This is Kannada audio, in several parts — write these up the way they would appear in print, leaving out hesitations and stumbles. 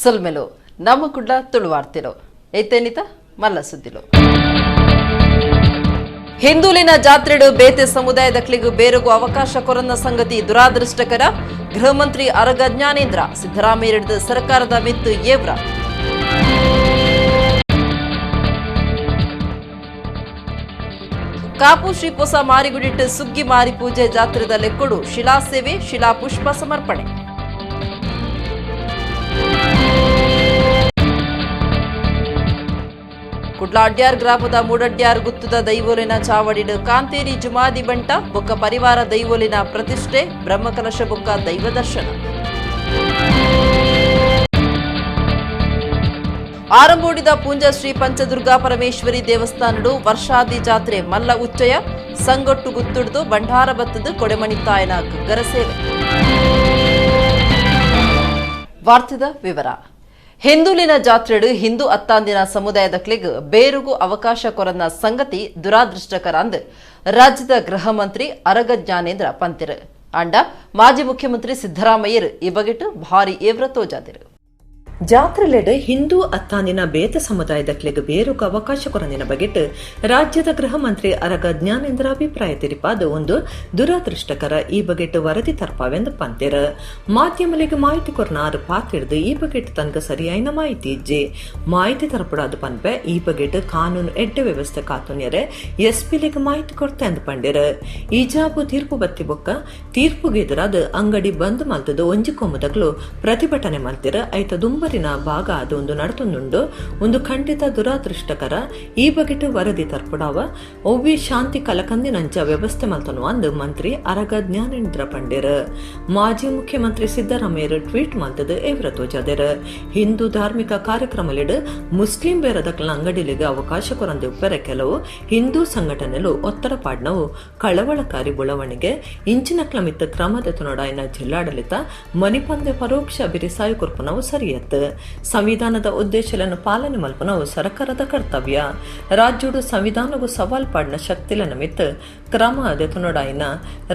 ಸುಲ್ಮೆಲು ನಮ್ಮ ಕುಡ್ಲ ತುಳು ವಾರ್ತೆಲು ಐತೇನಿತ ಮಲ್ಲ ಸುದ್ದಿಲು ಹಿಂದೂಲಿನ ಜಾತ್ರೆಡು ಬೇತೆ ಸಮುದಾಯದ ಕ್ಲಿಗು ಬೇರೆಗೂ ಅವಕಾಶ ಕೊರನ್ನ ಸಂಗತಿ ದುರಾದೃಷ್ಟಕರ. ಗೃಹ ಮಂತ್ರಿ ಅರಗ ಜ್ಞಾನೇಂದ್ರ ಸಿದ್ದರಾಮಯ್ಯ ಸರ್ಕಾರದ ಮಿತ್ತು ಏವ್ರ. ಕಾಪು ಶ್ರೀ ಪೊಸ ಮಾರಿಗುಡಿಟ್ಟು ಸುಗ್ಗಿ ಮಾರಿ ಪೂಜೆ ಜಾತ್ರೆದ ಲೆಕ್ಕೊಡು ಶಿಲಾ ಸೇವೆ ಶಿಲಾ ಪುಷ್ಪ ಸಮರ್ಪಣೆ. ಕುಡ್ಲ ಅಡ್ಯಾರ್ ಗ್ರಾಮದ ಮೂಡಡ್ಯಾರ್ ಗುತ್ತದ ದೈವೋಲಿನ ಚಾವಡಿಡು ಕಾಂತೇರಿ ಜುಮಾದಿ ಬಂಟ ಬೊಕ್ಕ ಪರಿವಾರ ದೈವೋಲಿನ ಪ್ರತಿಷ್ಠೆ ಬ್ರಹ್ಮಕಲಶ ಬೊಕ್ಕ ದೈವ ದರ್ಶನ. ಆರಂಭೋಡಿದ ಪೂಂಜ ಶ್ರೀ ಪಂಚದುರ್ಗಾ ಪರಮೇಶ್ವರಿ ದೇವಸ್ಥಾನಡು ವರ್ಷಾದಿ ಜಾತ್ರೆ ಮಲ್ಲ ಉಚ್ಚಯ ಸಂಗೊಟ್ಟು ಗುತ್ತುಡ್ದು ಬಂಡಾರ ಬತ್ತದು ಕೊಡೆಮಣಿತಾಯನ ಗಗ್ಗರ ಸೇವೆ. ವಾರ್ತೆದ ವಿವರ. ಹಿಂದೂಲಿನ ಜಾತ್ರೆಡು ಹಿಂದೂ ಅತ್ತಾಂದಿನ ಸಮುದಾಯದ ಕ್ಲಿಗ್ ಬೇರುಗೂ ಅವಕಾಶ ಕೊರನ್ನ ಸಂಗತಿ ದುರಾದೃಷ್ಟಕರ ಅಂದು ರಾಜ್ಯದ ಗೃಹ ಮಂತ್ರಿ ಅರಗ ಜ್ಞಾನೇಂದ್ರ ಪಂತಿರು ಅಂಡ ಮಾಜಿ ಮುಖ್ಯಮಂತ್ರಿ ಸಿದ್ದರಾಮಯ್ಯರು ಈ ಬಗೆಟು ಭಾರಿ ಏವ್ರ ತೋಜಾದಿರು. ಜಾತ್ರೆಲೆಡೆ ಹಿಂದೂ ಅತ್ತಾಂದಿನ ಬೇತ ಸಮುದಾಯದ ಕ್ಲೆಗ್ ಬೇರುಗ ಅವಕಾಶ ಕೊರನಿನ ಬಗೆಟ್ ರಾಜ್ಯದ ಗೃಹ ಮಂತ್ರಿ ಅರಗ ಜ್ಞಾನೇಂದ್ರ ಅಭಿಪ್ರಾಯ ತಿರಿಪಾದ ಒಂದು ದುರಾದೃಷ್ಟಕರ ಈ ಬಗೆಟ್ ವರದಿ ತರ್ಪಾವೆಂದು ಪಂತೆರ ಮಾಧ್ಯಮಲಿಗೆ ಮಾಹಿತಿ ಕೊರನಾರು ಪಾತಿಡ್ದು ಈ ಬಗೆಟ್ ತನಕ ಸರಿಯಾಯಿನ ಮಾಹಿತಿ ಇಜ್ಜೆ ಮಾಹಿತಿ ತರಪಡಾದ ಪನ್ಪೆ ಈ ಬಗೆಟ್ ಕಾನೂನು ಎಡ್ಡೆ ವ್ಯವಸ್ಥೆ ಕಾತುನ್ಯರೆ ಎಸ್ಪಿಲಿಗೆ ಮಾಹಿತಿ ಕೊಡ್ತೆ ಅಂದು ಪಂಡೆರ ಈಜಾಬು ತೀರ್ಪು ಬತ್ತಿ ಬೊಕ್ಕ ತೀರ್ಪುಗೆ ಎದುರಾದ ಅಂಗಡಿ ಬಂದ್ ಮಲ್ತದ ಒಂಜಿಕೊಮ್ಮದಗಳು ಪ್ರತಿಭಟನೆ ಮಲ್ತಿರ ಐತ ದುಂಬರಿನ ಭಾಗ ಅದೊಂದು ನಡತೊಂದುಂಡು ಒಂದು ಖಂಡಿತ ದುರಾದೃಷ್ಟಕರ ಈ ಬಗೆಟ್ ವರದಿ ತರ್ಪುಡಾವ ಒವ್ವಿ ಶಾಂತಿ ಕಲಕಂದಿನಂಚ ವ್ಯವಸ್ಥೆ ಮಲ್ತನು ಅಂದು ಮಂತ್ರಿ ಅರಗ ಜ್ಞಾನೇಂದ್ರ ಪಂಡೇರ ಮಾಜಿ ಮುಖ್ಯಮಂತ್ರಿ ಸಿದ್ದರಾಮಯ್ಯ ಟ್ವೀಟ್ ಮಲ್ತದ ಏವ್ರ ತೋಜಾದೆರ ಹಿಂದೂ ಧಾರ್ಮಿಕ ಕಾರ್ಯಕ್ರಮಲಿಡ್ ಮುಸ್ಲಿಂ ಬೇರದಕ್ಲ ಅಂಗಡಿಲಿಗೆ ಅವಕಾಶ ಕೊರಂದು ಉಪ್ಪೆರ ಕೆಲವು ಹಿಂದೂ ಸಂಘಟನೆಲು ಒತ್ತರ ಪಾಡ್ನವು ಕಳವಳಕಾರಿ ಬೆಳವಣಿಗೆ ಇಂಚಿನಕ್ಲ ಮಿತ್ತ ಕ್ರಮದೆತನೊಡಾಯಿನ ಜಿಲ್ಲಾಡಳಿತ ಮನಿಪಂದೆ ಪರೋಕ್ಷ ಬಿರಿಸಾಯು ಕುರ್ಪನವು ಸರಿಯತ್ತ ಸಂವಿಧಾನದ ಉದ್ದೇಶಗಳನ್ನು ಪಾಲನೆ ಮಲ್ಪನವು ಸರ್ಕಾರದ ಕರ್ತವ್ಯ ರಾಜ್ಯಡು ಸಂವಿಧಾನಗೂ ಸವಾಲ್ ಪಾಡ್ನ ಶಕ್ತಿಲ ನಿಮಿತ್ತ ಕ್ರಮ ಅದೆತನೊಡಾಯಿನ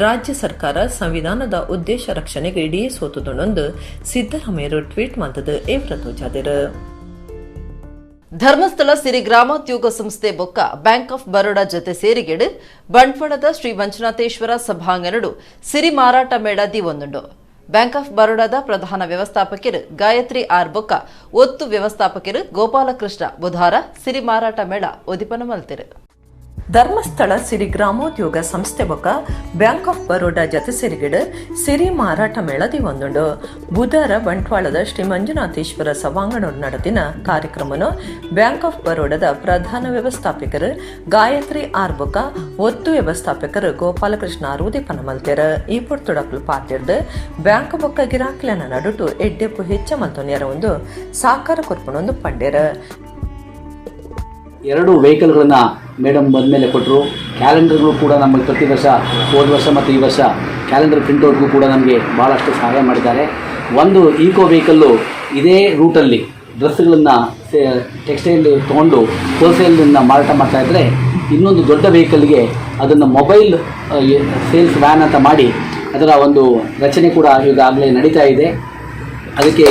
ರಾಜ್ಯ ಸರ್ಕಾರ ಸಂವಿಧಾನದ ಉದ್ದೇಶ ರಕ್ಷಣೆಗೆ ಇಡೀ ಸೋತುದೊಂದು ಸಿದ್ದರಾಮಯ್ಯ ಟ್ವೀಟ್ ಮಾಡ್ತದ ಏವ್ರ ತೋಜಾದಿರ. ಧರ್ಮಸ್ಥಳ ಸಿರಿ ಗ್ರಾಮೋದ್ಯೋಗ ಸಂಸ್ಥೆ ಬೊಕ್ಕ ಬ್ಯಾಂಕ್ ಆಫ್ ಬರೋಡಾ ಜೊತೆ ಸೇರಿಗೆಡು ಬಂಟ್ವಾಳದ ಶ್ರೀ ಮಂಜುನಾಥೇಶ್ವರ ಸಭಾಂಗಣಡು ಸಿರಿ ಮಾರಾಟ ಮೇಳ ದಿವೊಂದುಂಡು. ಬ್ಯಾಂಕ್ ಆಫ್ ಬರೋಡಾದ ಪ್ರಧಾನ ವ್ಯವಸ್ಥಾಪಕರು ಗಾಯತ್ರಿ ಆರ್ ಬೊಕ್ಕ ಒತ್ತು ವ್ಯವಸ್ಥಾಪಕರು ಗೋಪಾಲಕೃಷ್ಣ ಬುಧವಾರ ಸಿರಿ ಮಾರಾಟ ಮೇಳ ಉದಿಪನ ಮಲ್ತಿರು. ಧರ್ಮಸ್ಥಳ ಸಿರಿ ಗ್ರಾಮೋದ್ಯೋಗ ಸಂಸ್ಥೆ ಬೊಕ್ಕ ಬ್ಯಾಂಕ್ ಆಫ್ ಬರೋಡಾ ಜತೆ ಸೇರಿಗಿಡು ಸಿರಿ ಮಾರಾಟ ಮೇಳದಿ ಒಂದುಂಡು ಬುಧವಾರ ಬಂಟ್ವಾಳದ ಶ್ರೀ ಮಂಜುನಾಥೇಶ್ವರ ಸಭಾಂಗಣ ನಡೆದಿನ ಕಾರ್ಯಕ್ರಮನು ಬ್ಯಾಂಕ್ ಆಫ್ ಬರೋಡಾದ ಪ್ರಧಾನ ವ್ಯವಸ್ಥಾಪಕರು ಗಾಯತ್ರಿ ಆರ್ ಬೊಕ್ಕ ಒತ್ತು ವ್ಯವಸ್ಥಾಪಕರು ಗೋಪಾಲಕೃಷ್ಣ ಆರುದಿಪನ ಮಲ್ತೆರ ಈ ಪೊರ್ತುಡಕ್ಲು ಪಾತಿರ್ದು ಬ್ಯಾಂಕ್ ಬೊಕ್ಕ ಗಿರಾಕಿಲನ ನಡುಟು ಎಡ್ಡೆಪ್ಪು ಹೆಚ್ಚ ಮಲ್ತೊನ್ಯರ ಒಂದು ಸಾಕಾರ ಕೊರ್ಪನೊಂದು ಪಂಡೇರ. 2 ವೆಹಿಕಲ್ಗಳನ್ನ ಮೇಡಮ್ ಬಂದಮೇಲೆ ಕೊಟ್ಟರು. ಕ್ಯಾಲೆಂಡರ್ಗಳು ಕೂಡ ನಮಗೆ ಪ್ರತಿ ವರ್ಷ ಹೋದ ವರ್ಷ ಮತ್ತು ಈ ವರ್ಷ ಕ್ಯಾಲೆಂಡರ್ ಪ್ರಿಂಟೌಟ್ಗೂ ಕೂಡ ನಮಗೆ ಭಾಳಷ್ಟು ಸಹಾಯ ಮಾಡಿದ್ದಾರೆ. ಒಂದು ಈಕೋ ವೆಹಿಕಲ್ಲು ಇದೇ ರೂಟಲ್ಲಿ ಡ್ರೆಸ್ಗಳನ್ನು ಟೆಕ್ಸ್ಟೈಲ್ ತೊಗೊಂಡು ಹೋಲ್ಸೇಲನ್ನು ಮಾರಾಟ ಮಾಡ್ತಾಯಿದ್ರೆ, ಇನ್ನೊಂದು ದೊಡ್ಡ ವೆಹಿಕಲ್ಗೆ ಅದನ್ನು ಮೊಬೈಲ್ ಸೇಲ್ಸ್ ವ್ಯಾನ್ ಅಂತ ಮಾಡಿ ಅದರ ಒಂದು ರಚನೆ ಕೂಡ ಈಗಾಗಲೇ ನಡೀತಾ ಇದೆ. ಅದಕ್ಕೆ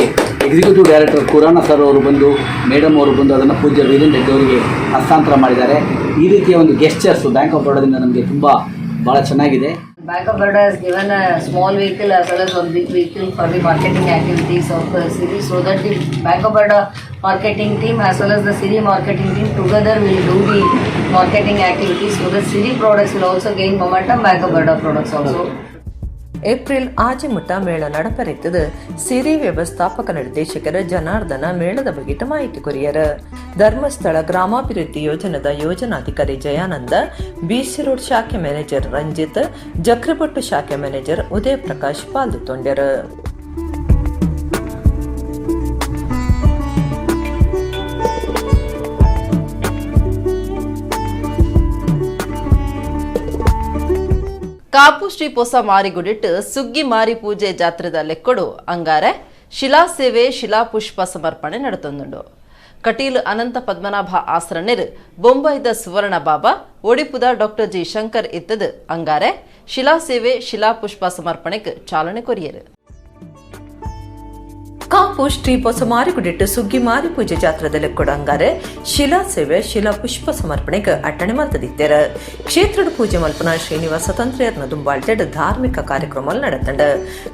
ಎಕ್ಸಿಕ್ಯೂಟಿವ್ ಡೈರೆಕ್ಟರ್ ಕುರಾನ ಸರ್ ಅವರು ಬಂದು ಮೇಡಮ್ ಅವರು ಬಂದು ಅದನ್ನು ಪೂಜ್ಯ ವೀರೇಂದ್ರ ರೆಡ್ಡಿ ಅವರಿಗೆ ಹಸ್ತಾಂತರ ಮಾಡಿದ್ದಾರೆ. ಈ ರೀತಿಯ ಒಂದು ಗೆಸ್ಚರ್ಸ್ ಬ್ಯಾಂಕ್ ಆಫ್ ಬರೋಡಾದಿಂದ ನಮಗೆ ಭಾಳ ಚೆನ್ನಾಗಿದೆ. Bank of Baroda has given a small vehicle as well as one big vehicle for the marketing activities of the city, so that the Bank of Baroda marketing team as well as the city marketing team together will do the marketing activities, so the city products will also gain momentum, Bank of Baroda products also. April ಆಜಿಮುಟ್ಟ ಮೇಳ ನಡಪರಿತದ ಸಿರಿ ವ್ಯವಸ್ಥಾಪಕ ನಿರ್ದೇಶಕರ ಜನಾರ್ದನ ಮೇಳದ ಬಗೆಟ ಮಾಹಿತಿ ಕೊರಿಯರ. ಧರ್ಮಸ್ಥಳ ಗ್ರಾಮಾಭಿವೃದ್ಧಿ ಯೋಜನೆದ ಯೋಜನಾಧಿಕಾರಿ ಜಯಾನಂದ, ಬಿಸಿ ರೋಡ್ ಶಾಖೆ ಮ್ಯಾನೇಜರ್ ರಂಜಿತ್, ಜಕ್ರಪಟ್ಟು ಶಾಖೆ ಮ್ಯಾನೇಜರ್ ಉದಯ ಪ್ರಕಾಶ್ ಪಾಲ್ಗೊಂಡರ. ಕಾಪು ಶ್ರೀ ಪೊಸ ಮಾರಿಗುಡಿಟ್ಟು ಸುಗ್ಗಿ ಮಾರಿ ಪೂಜೆ ಜಾತ್ರೆದ ಲೆಕ್ಕೊಡು ಅಂಗಾರೆ ಶಿಲಾ ಸೇವೆ ಶಿಲಾ ಪುಷ್ಪ ಸಮರ್ಪಣೆ ನಡೆತೊಂದುಂಡು. ಕಟೀಲ್ ಅನಂತ ಪದ್ಮನಾಭ ಆಸರಣ್ಯರ್ ಬೊಂಬೈದ ಸುವರ್ಣ ಬಾಬಾ ಒಡಿಪುದ ಡಾಕ್ಟರ್ ಜಿ ಶಂಕರ್ ಇತ್ತದು ಅಂಗಾರೆ ಶಿಲಾ ಸೇವೆ ಶಿಲಾ ಪುಷ್ಪ ಸಮರ್ಪಣೆಗೆ ಚಾಲನೆ ಕೊರಿಯರು. ಕಾಪು ಶ್ರೀ ಪೊಸಮಾರಿಗುಡಿಟ್ಟು ಸುಗ್ಗಿ ಮಾರಿ ಪೂಜೆ ಜಾತ್ರೆದಲ್ಲಿ ಕೊಡಂಗಾರೆ ಶಿಲಾ ಸೇವೆ ಶಿಲಾ ಪುಷ್ಪ ಸಮರ್ಪಣೆಗೆ ಅಟ್ಟಣೆ ಮಲ್ತದಿತ್ತೆರ ಕ್ಷೇತ್ರದ ಪೂಜೆ ಮಲ್ಪನ ಶ್ರೀನಿವಾಸ ತಂತ್ರಿಯರ್ನ ದುಂಬಾಳ್ತೆಡ್ ಧಾರ್ಮಿಕ ಕಾರ್ಯಕ್ರಮ ನಡೆತಂಡ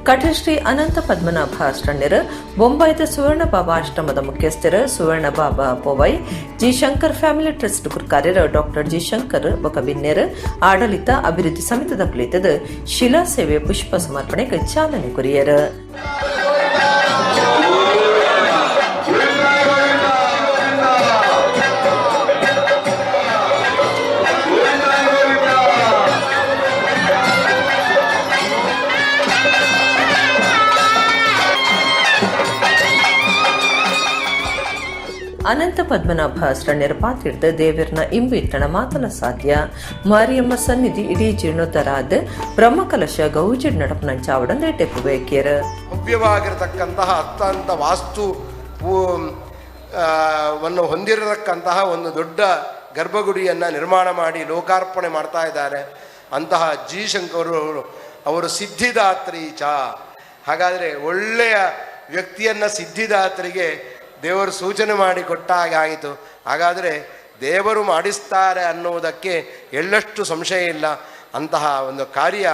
ಕಠ ಶ್ರೀ ಅನಂತ ಪದ್ಮನಾಭ ಅಷ್ಟಣ್ಯರು ಬೊಂಬಾಯಿದ ಸುವರ್ಣ ಬಾಬಾ ಆಶ್ರಮದ ಮುಖ್ಯಸ್ಥರು Suvarna Baba Powai G Shankar family trust ಕಾರ್ಯರು ಡಾಕ್ಟರ್ ಜಿ ಶಂಕರ್ ಬೊಕಬಿನ್ನೇರ್ ಆಡಳಿತ ಅಭಿವೃದ್ಧಿ ಸಮಿತಿದ ಕುಳಿತದ ಶಿಲಾ ಸೇವೆ ಪುಷ್ಪ ಸಮರ್ಪಣೆಗೆ ಚಾಲನೆ ಕೊರಿಯರು. ಅನಂತ ಪದ್ಮನಾಭ ಅಷ್ಟಣ್ಯರ ಪಾತ್ರಿಡ್ದ ದೇವರನ ಇಂಬು ಇಟ್ಟಣ ಮಾತಲ ಸಾಧ್ಯ ಮಾರಿಯಮ್ಮ ಸನ್ನಿಧಿ ಇಡೀ ಜೀರ್ಣೋದ್ಧಾರ ಆದ ಬ್ರಹ್ಮಕಲಶ ಗೌಜಿಡ್ ನಡಪನ ಚಾವಡ ನೆಟ್ಟೆಪ್ಪು ಬೇಕಿಯರ ಭವ್ಯವಾಗಿರತಕ್ಕಂತಹ ಅತ್ಯಂತ ವಾಸ್ತು ವನ್ನು ಹೊಂದಿರತಕ್ಕಂತಹ ಒಂದು ದೊಡ್ಡ ಗರ್ಭಗುಡಿಯನ್ನು ನಿರ್ಮಾಣ ಮಾಡಿ ಲೋಕಾರ್ಪಣೆ ಮಾಡ್ತಾ ಇದ್ದಾರೆ. ಅಂತಹ ಜಿ ಶಂಕರ್ ಅವರು ಸಿದ್ಧಿದಾತ್ರಿ ಹಾಗಾದರೆ ಒಳ್ಳೆಯ ವ್ಯಕ್ತಿಯನ್ನು ಸಿದ್ಧಿದಾತ್ರಿಗೆ ದೇವರು ಸೂಚನೆ ಮಾಡಿ ಕೊಟ್ಟಾಗ ಆಯಿತು. ಹಾಗಾದರೆ ದೇವರು ಮಾಡಿಸ್ತಾರೆ ಅನ್ನುವುದಕ್ಕೆ ಎಳ್ಳಷ್ಟು ಸಂಶಯ ಇಲ್ಲ. ಅಂತಹ ಒಂದು ಕಾರ್ಯ